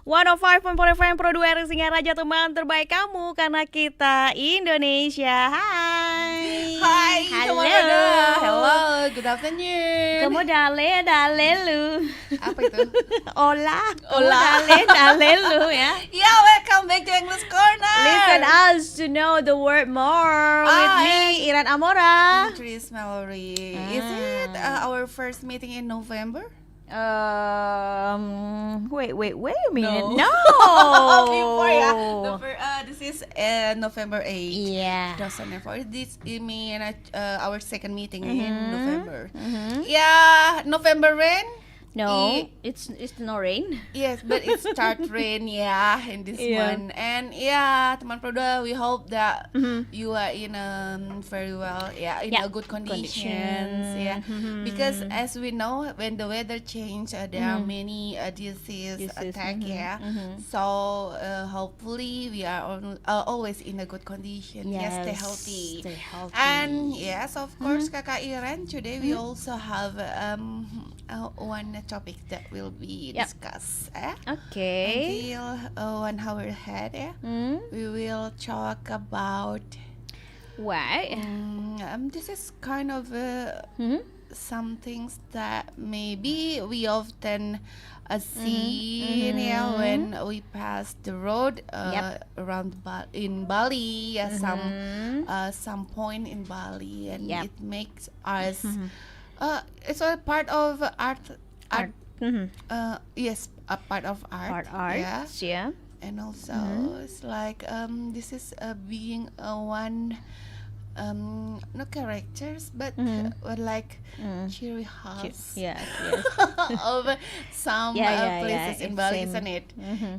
105.4 FM Pro 2 RRI Singaraja, teman terbaik kamu karena kita Indonesia. Hai. Hai, Halo. Hello, good afternoon. Kamu dale lu. Apa itu? Hola. Hola. Dale lu ya. Yeah, welcome back to English Corner. Listen us to know the word more with me, Iran Amora. Tris Mallory. Is it our first meeting in November? Wait a minute. No. Before ya. This is November 8. Yeah. 2004. This mean our second meeting in November. Yeah, November rain. No, it's no rain. Yes, but it start rain in this month. And teman Proda, we hope that you are in very well, in a good conditions. Because as we know, when the weather change, there are many disease attack. So hopefully we are always in a good condition. Yes, stay healthy. And yes, of course, Kakak Iren, today we also have one topic that will be discussed. Okay. Until 1 hour ahead, we will talk about Why? this is kind of some things that maybe we often see when we pass the road around in Bali, some point in Bali, and it makes us. It's a part of art. Yes, a part of art. Yeah. And also it's like this is being one not characters but like cheery hearts of some places in Bali, isn't it?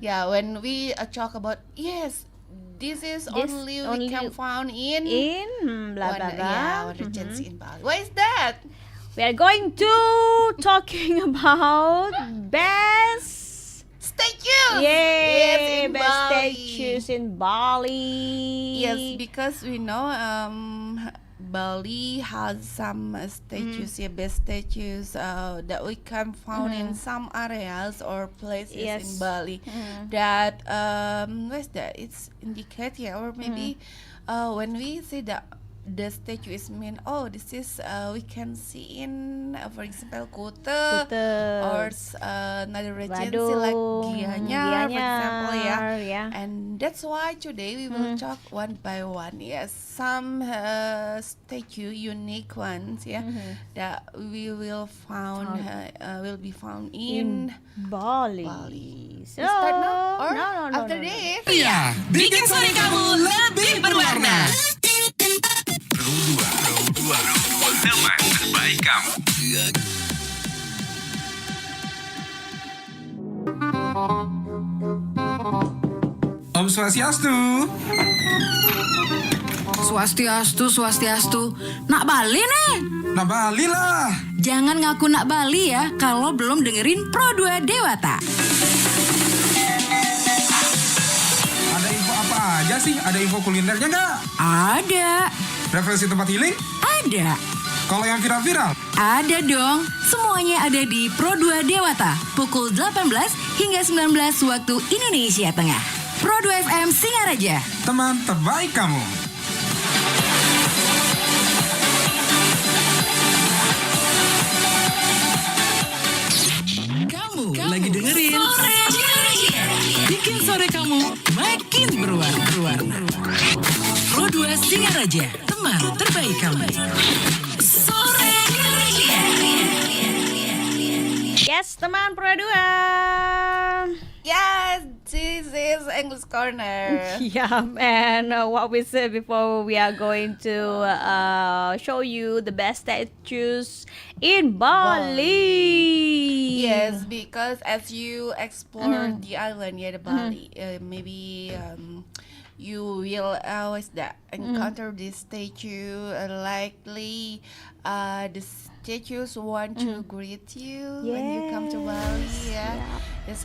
Yeah, when we talk about this is only we can found in blah blah blah. One regency in Bali. Why is that? We are going to talking about best statues. Yay, best Bali. statues in Bali. Yes, because we know Bali has some statues, best statues that we can found in some areas or places in Bali that what's that? It's indicate or maybe when we see the statue is mean this is we can see in for example Kuta or another regency like Gianyar, for example, and that's why today we will talk one by one. Some statue, unique ones that we will be found in Bali. So, start now or no, after this? Iya, bikin sore kamu lebih berwarna. Pro 2, teman terbaik kamu. Om Swastiastu. Swastiastu. Nak Bali nih. Nak Bali lah. Jangan ngaku nak Bali ya kalau belum dengerin Pro 2 Dewata. Ada info apa aja sih? Ada info kulinernya nggak? Ada. Referensi tempat healing? Ada. Kalau yang viral-viral? Ada dong. Semuanya ada di Pro 2 Dewata. Pukul 18 hingga 19 waktu Indonesia Tengah. Pro 2 FM Singaraja. Teman terbaik kamu. Kamu lagi dengerin Bikin sore kamu makin berwarna. Pro 2 Singaraja, teman terbaik kamu. Yes, teman Pro 2. Yes, this is English Corner. And what we said before, we are going to show you the best statues in Bali. Yes, because as you explore the island, the Bali, maybe you will always encounter this statue. Likely, the statues want to greet you when you come to Bali. Yes,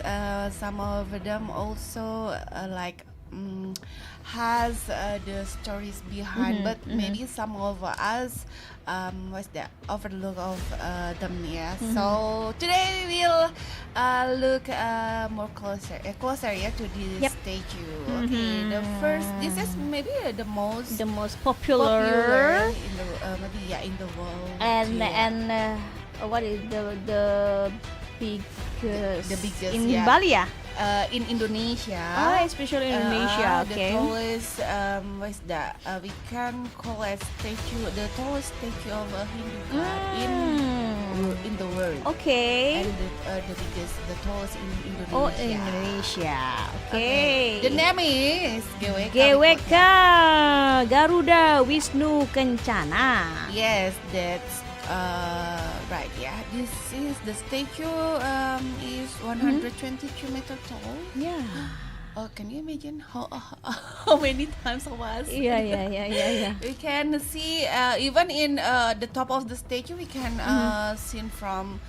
some of them also has the stories behind, but maybe some of us overlook of them. So today we will look more closer yeah, to the Yep. statue. Okay, the first, this is maybe the most The most popular popular, in the maybe yeah in the world. and yeah. what is the biggest? The biggest, in yeah. Bali ya? In Indonesia. Oh, especially in Indonesia. The Okay. tallest, what is that? We can call it statue, the tallest statue of a Hindu god in the world. Okay. And the biggest, the tallest in Indonesia. Oh, Indonesia. Okay. The name is GWK. GWK Garuda Wisnu Kencana. Yes, that's right. Yeah, this is the statue. Is 122 meter tall. Yeah. Oh, can you imagine how many times it was? Yeah. We can see even in the top of the statue we can see from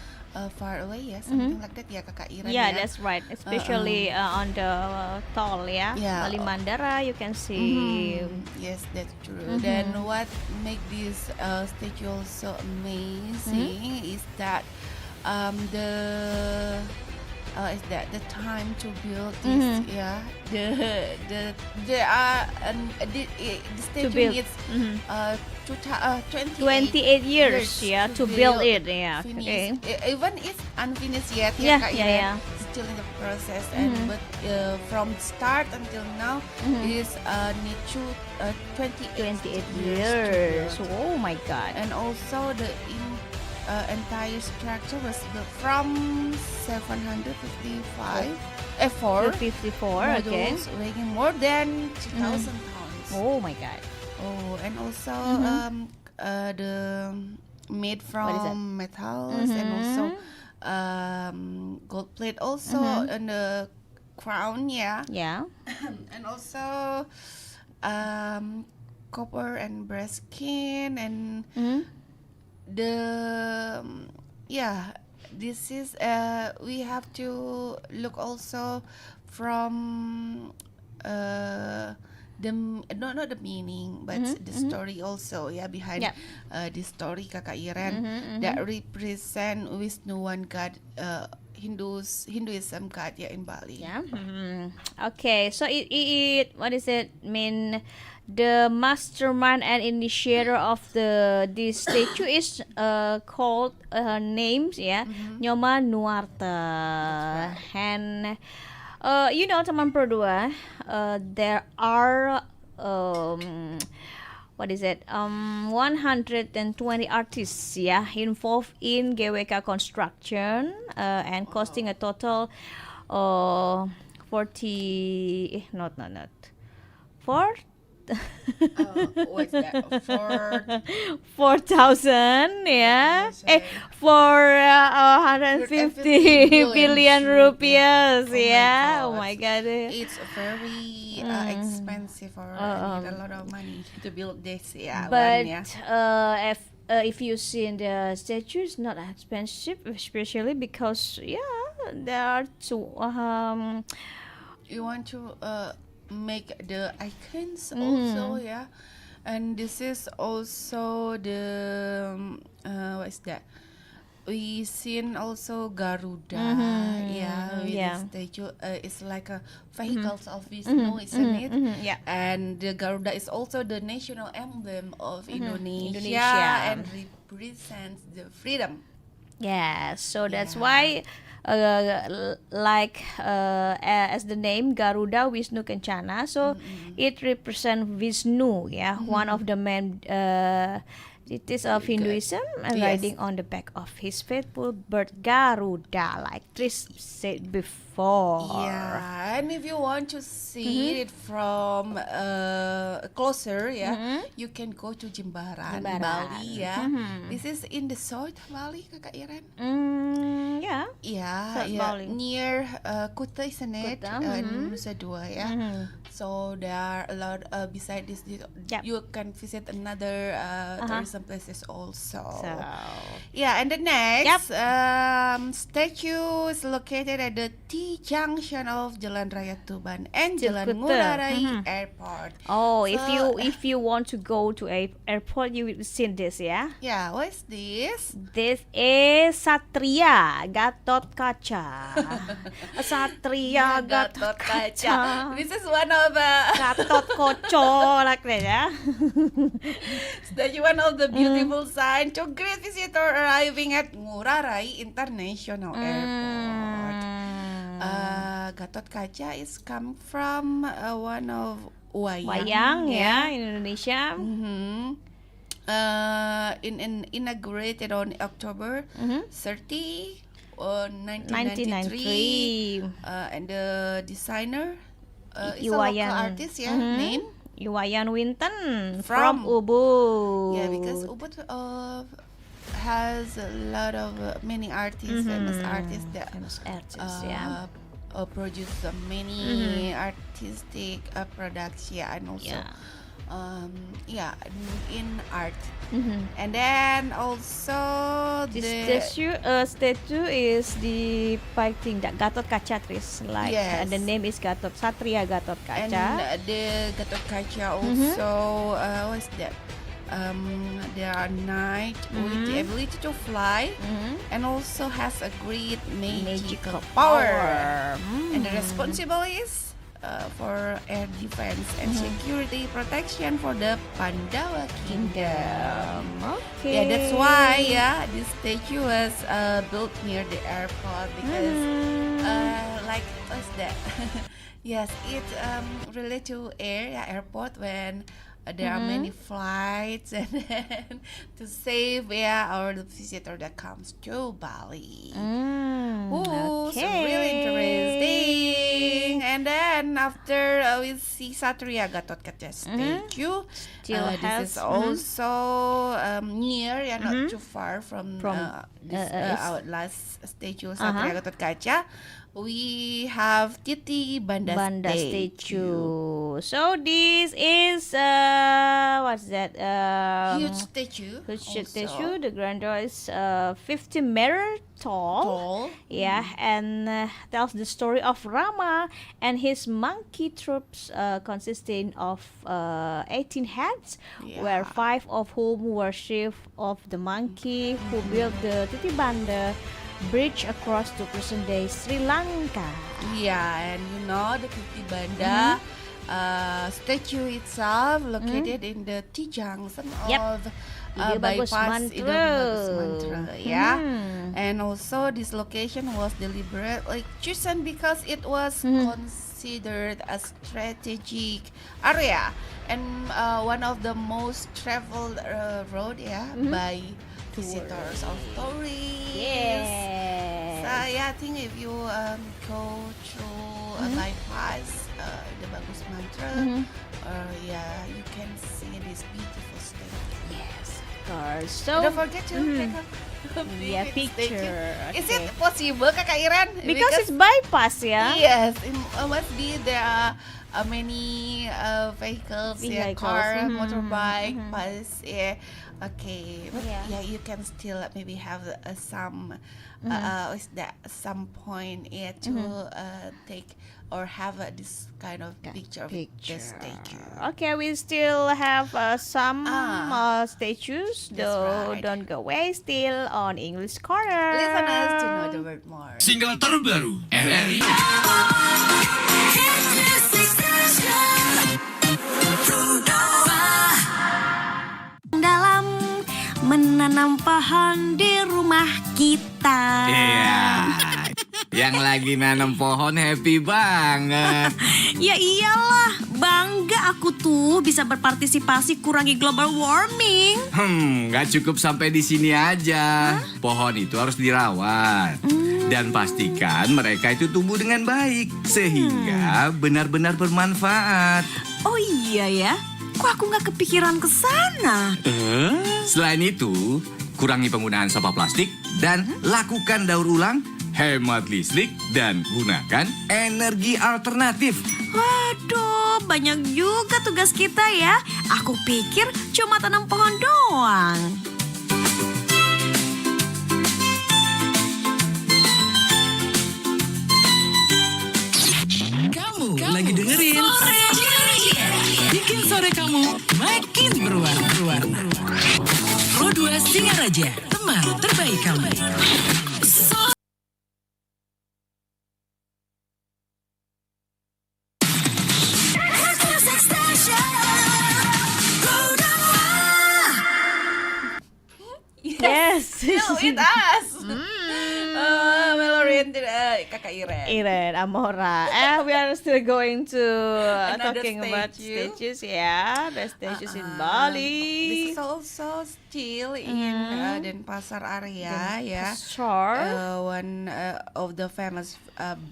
far away, yeah, something like that, yeah, Kakak Iren. Yeah, ya. that's right. Especially on the tall, yeah. Yeah. Bali Mandara, you can see. Yes, that's true. Then what make this statue also amazing is that the time to build this, yeah, the statue build. needs 28 years, yeah, to build it, yeah. Finish. Okay. Even it's unfinished yet, Yeah, Kak yeah, Iren. yeah. Still in the process, and but from start until now is need to 28 years. to build. Oh my God. And also the entire structure was built from 755 4 54, okay. modules weighing more than 2,000 tons. Oh my God. Oh, and also the made What is that? from metals and also gold plate also and the crown, yeah, Yeah. and also copper and brass skin and the yeah, this is we have to look also from the not the meaning but the story also, yeah, behind Yep. this story, Kakak Iren, that represent Wisnuwan god, Hinduism god, yeah, in Bali. Yeah. Okay. So it what is it mean? The mastermind and initiator of this statue is called names, yeah, Nyoma Nuarte. And you know, teman Pro 2, there are what is it? 120 artists, yeah, involved in GWK construction and costing a total 40 not 4 What's that? For 4,000, yeah. sorry. For 150 billion rupiahs, Oh my yeah. God. Oh my God. it's very expensive or need a lot of money to build this, yeah. But one, yeah. if you see in the statue, it's not expensive, especially because there are two. You want to make the icons also, yeah, and this is also the what is that? We seen also Garuda, yeah, with yeah. the statue. It's like a vehicles of Vishnu, isn't it? Yeah. And the Garuda is also the national emblem of Indonesia, Indonesia. and represents the freedom. Yeah, so that's Yeah. why as the name Garuda Wisnu Kencana, so it represents Vishnu, yeah, one of the main deities of Hinduism, and Yes. riding on the back of his faithful bird Garuda, like Tris said before. Yeah, and if you want to see it from closer, yeah, you can go to Jimbaran, Jimbaran. Bali, yeah. This is in the south Bali, Kakak Iren. Yeah. Yeah, South yeah, Bali. near Kuta, isn't it? Kuta, In Nusa Dua, yeah. So also there are a lot beside this Yep. you can visit another tourism places also. So, Yeah, and the next statue is located at the T junction of Jalan Raya Tuban and Jalan Cilikute. Ngurah Rai Airport. oh, So- if you want to go to a airport, you will see this, yeah. Yeah, what is this? This is Satria Gatot Kaca. Satria Gatot Kaca. This is one of Gatot Koco like that, yeah. one of the beautiful signs to greet visitor arriving at Ngurah Rai International Airport. Gatot Kaca is come from one of Wayang, ya, Indonesia. Inaugurated on October 30, 1993. 1993. And the designer is a Iwayan. local artist, name. Iwayan Winton From- from Ubud. Yeah, because Ubud has a lot of many artists, famous artists that famous artists, yeah. produce many artistic products, and also in art. And then also This statue is depicting the Gatot Kaca trees, like Yes. the name is Gatot Satria Gatot and Kaca. the Gatot Kaca also what's that? There are knight with the ability to fly and also has a great magical power. And the responsible is for air defense and security protection for the Pandawa Kingdom. Okay. Yeah, that's why this statue was built near the airport because like what's that? Yes, it related to airport when there are many flights and then to save our visitor that comes to Bali. So really interesting. And then after we see Satria Gatot Kaca statue, Still this has- is also near, not too far from this, our last statue Satria Gatot Kaca. We have Titi Banda, Banda statue. statue. So this is what's that? Huge statue. Huge also. statue. The grandeur is 50 meter tall. Tall. Yeah, and tells the story of Rama and his monkey troops, consisting of 18 heads, where 5 of whom were chief of the monkey who built the Titi Banda bridge across to present-day Sri Lanka. Yeah, and the Titi Banda statue itself located in the T junction Yep. of Ide Bagus bypass Ide Mantra. Bagus Mantra, and also this location was deliberately chosen because it was considered a strategic area and one of the most traveled road by visitors of tourists. Yes. So I think if you go through a bypass the Bagus Mantra, you can see this beautiful statue. Yes, of course. Don't So forget to take a picture. Is Okay. it possible, Kakak Iran? Because it's bypass, yeah. yes, it must be there are many vehicles, car, motorbike, bus, Okay, but Yeah. you can still maybe have some is that some point to take or have this kind of picture of the statue. Okay, we still have some statues, That's though right. don't go away. Still on English Corner. Listen us to know the word more. Single terbaru RRI. Dalam menanam pohon di rumah kita. Iya. Yang lagi nanam pohon happy banget. Ya iyalah, bangga aku tuh bisa berpartisipasi kurangi global warming. Gak cukup sampai di sini aja. Pohon itu harus dirawat. Dan pastikan mereka itu tumbuh dengan baik. Sehingga benar-benar bermanfaat. Oh iya ya, kok aku nggak kepikiran ke sana? Selain itu, kurangi penggunaan sampah plastik dan lakukan daur ulang, hemat listrik, dan gunakan energi alternatif. Wah, Waduh, banyak juga tugas kita ya. Aku pikir cuma tanam pohon doang. Kamu lagi dengerin bikin sore kamu makin berwarna. Pro 2 Singaraja, teman terbaik kamu. Yes. Still with us. Melody and Kakak Iren. Iren Amora. We are still going to Another talking about statue. statues, yeah, the statues in Bali. This is also still in Denpasar area, ya. Sure. One of the famous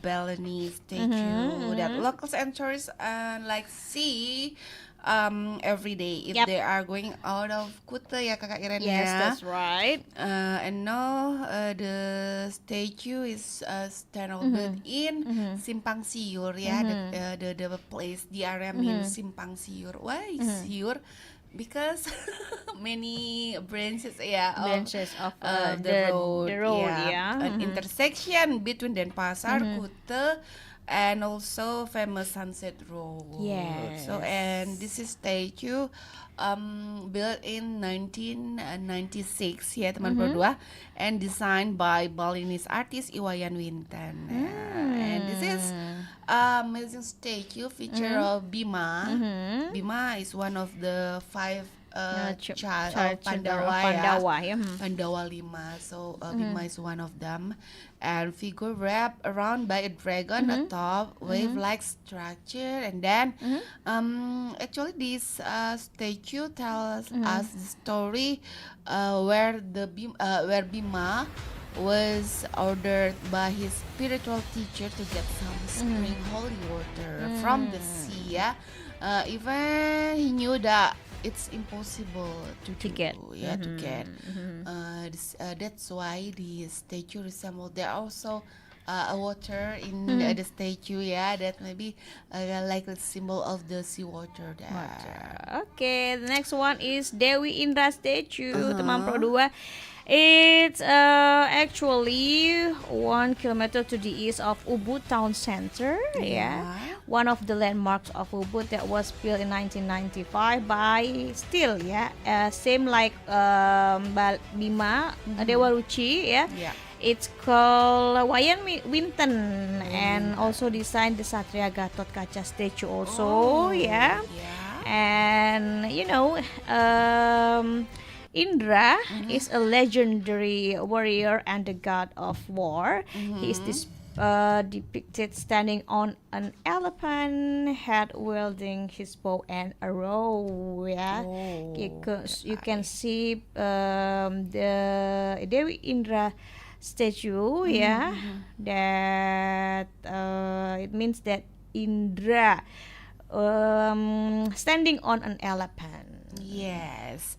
Balinese statue that locals and tourists like see every day if Yep. they are going out of Kuta, ya Kakak Iren, Yes, ya. that's right. And now the statue is stand out in Simpang Siur, ya. The place, the area means Simpang Siur. Why Siur? Because many branches, yeah, Branches of the road, yeah. an intersection between Denpasar, Kuta, and also famous Sunset Road. Yes. So and this is statue built in 1996, ya teman Pro 2, and designed by Balinese artist Iwayan Winten. And this is amazing statue feature of Bima. Bima is one of the 5 child of Pandawa, ya. Pandawa, ya. Pandawa 5. So Bima is one of them. And figure wrapped around by a dragon atop wave-like structure. And then actually this statue tells us the story where Bima was ordered by his spiritual teacher to get some spring holy water from the sea. Yeah, even he knew that it's impossible to get. Yeah, to get. That's why the statue resembles. There are also a water in the statue. Yeah, that maybe like a symbol of the sea water there. Okay, the next one is Dewi Indra statue, teman Pro 2. It's actually 1 kilometer to the east of Ubud town center. Yeah, one of the landmarks of Ubud that was built in 1995 by still, yeah, same like Bima Dewa Ruchi. Yeah. It's called Wayan Winten and also designed the Satria Gatot Kaca statue also. Yeah. And you know, Indra is a legendary warrior and the god of war. He is depicted standing on an elephant head wielding his bow and arrow. Yeah, you can see the Dewi Indra statue. Yeah, that it means that Indra standing on an elephant. Yes.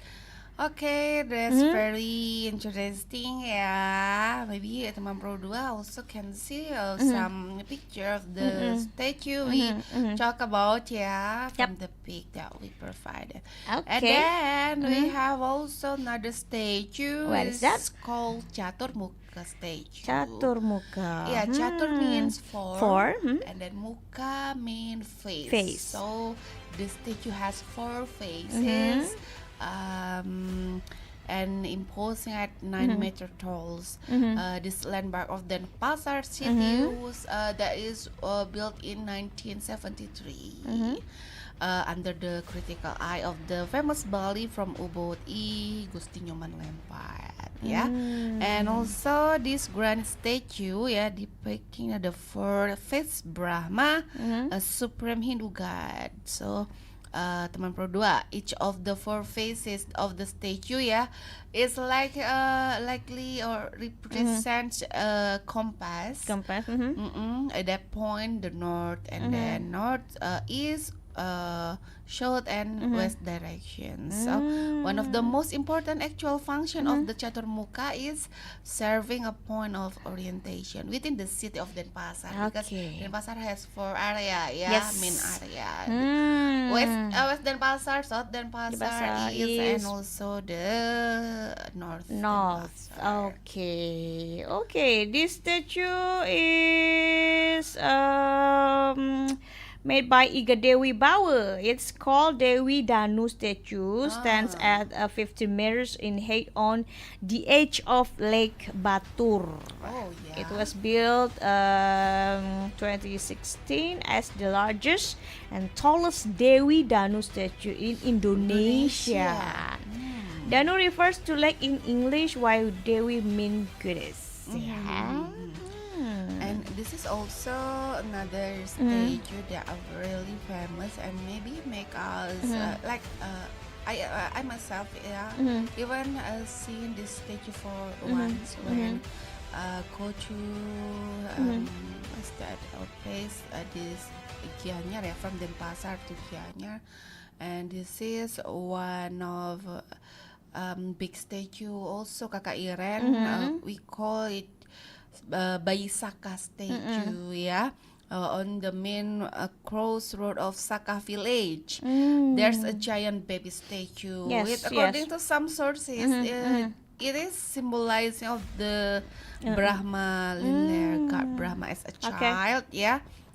Okay, that's very interesting. Yeah, maybe teman Pro 2 also can see some picture of the statue we talk about, yeah, from the pic that we provided. Okay. And then we have also another statue. What is that? It's called Catur Muka statue. Catur Muka. Yeah, Catur means four, Four, and then Muka means face. Face. So the statue has 4 faces. And imposing at 9-meter talls. This landmark of Denpasar city was that is built in 1973 under the critical eye of the famous Bali from Ubud I Gusti Nyoman Lempat. Yeah, and also this grand statue, yeah, depicting the 4-faced Brahma, a supreme Hindu god. So teman Pro 2, each of the 4 faces of the statue, yeah, is like likely or represents a compass. Compass. At that point, the north and then north, east, south and west direction. So one of the most important actual function of the Caturmuka is serving a point of orientation within the city of Denpasar, because Okay. Denpasar has 4 area, Yes. main area. Hmm. West Denpasar, South Denpasar, Denpasar, East, East. and also the North. North. Denpasar. Okay. This statue is made by Iga Dewi Bawa. It's called Dewi Danu statue. Stands at 50 meters in height on the edge of Lake Batur. Oh yeah. It was built 2016 as the largest and tallest Dewi Danu statue in Indonesia. Danu refers to lake in English, while Dewi means goddess. Yeah. And this is also another statue that are really famous and maybe make us I myself even seen this statue for once when go to what's that place this Gianyar, from Denpasar to Gianyar, and this is one of big statue also Kakak Iren. We call it Bayi Saka statue, on the main crossroad of Saka village. There's a giant baby statue. Yes, According yes. to some sources, it is symbolizing of the Brahma linear god Brahma as a child,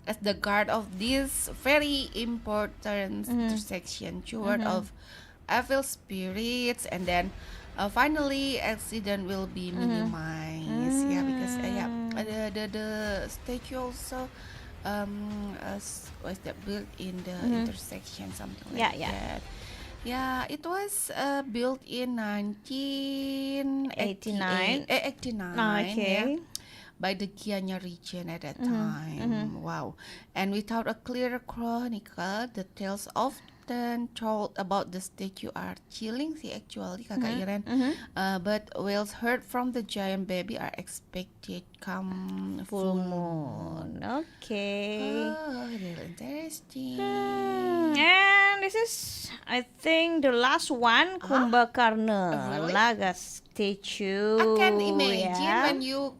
as the guard of this very important intersection toward of evil spirits, and then finally accident will be minimized, because the statue also was that built in the intersection, something like that. Yeah, it was built in 1989. 89, by the Gianyar region at that time. Wow. And without a clear chronicle, the tales often told about the statue are chilling sih actually, Kakak Iren. But whales heard from the giant baby are expected come Full moon. Okay. Oh, really interesting. And this is, I think, the last one, Kumbhakarna, Really? Naga statue. I can imagine yeah. when you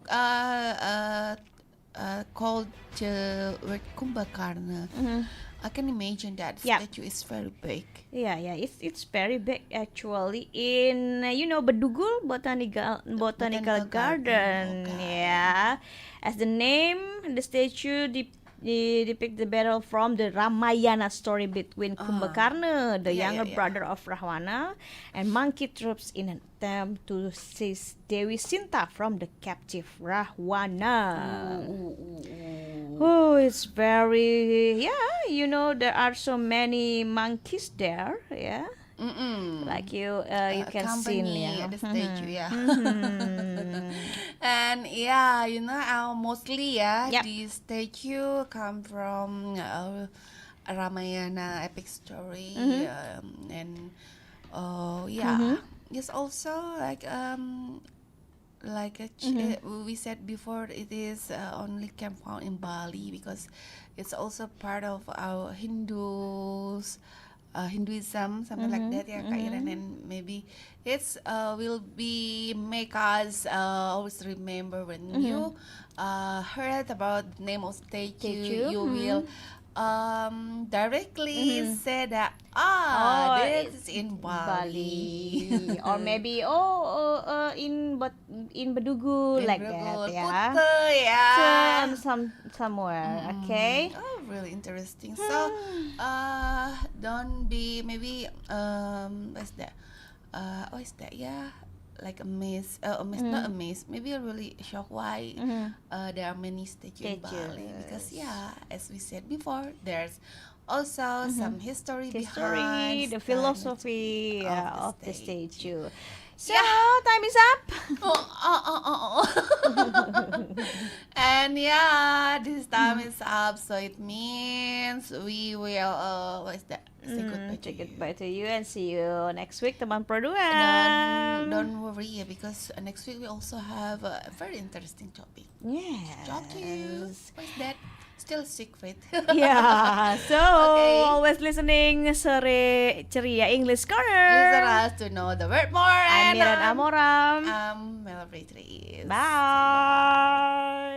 called the word Kumbhakarna. I can imagine that Yeah. statue is very big. Yeah, it's very big actually in Bedugul Botanical Garden. Okay. Yeah, as the name, the statue depict the battle from the Ramayana story between Kumbhakarna, the younger brother of Rahwana, and monkey troops in an attempt to seize Dewi Sinta from the captive Rahwana. Oh, it's very there are so many monkeys there, like you can see, Accompany the statue, and mostly Yep. the statue come from Ramayana epic story, and it's also we said before, it is only can found in Bali because it's also part of our Hinduism, something like that, Kak Iren, and maybe it's will be make us always remember when you heard about the name of statue, you will directly say that this is in Bali. Or maybe in Bedugul, like that, somewhere. Okay. Oh, really interesting. So, don't be maybe what's that? Like amazed, not amazed. Maybe really shocked why there are many statues in Bali, because as we said before, there's also some history behind The philosophy of the statue. statue. So time is up. And this time is up, so it means we will say goodbye to Say you. goodbye to you and see you next week, teman produan. And don't worry, because next week we also have a very interesting topic. Yes. What's that? still secret. Yeah, so Okay. always listening Sore Ceria English Listen Corner. us to know the word more. I'm Miran Amoram. Mel Beatrice. Bye.